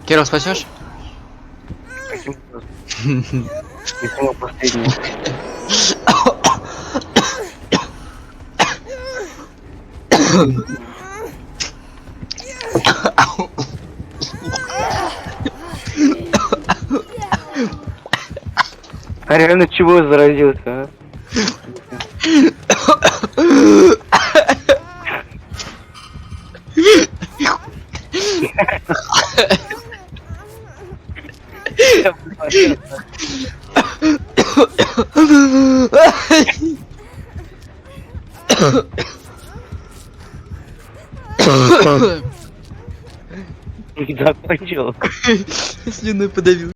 Кирилл, спасешь? И самое последнее. А реально чего заразился, а? Закончил. Слюной подавил.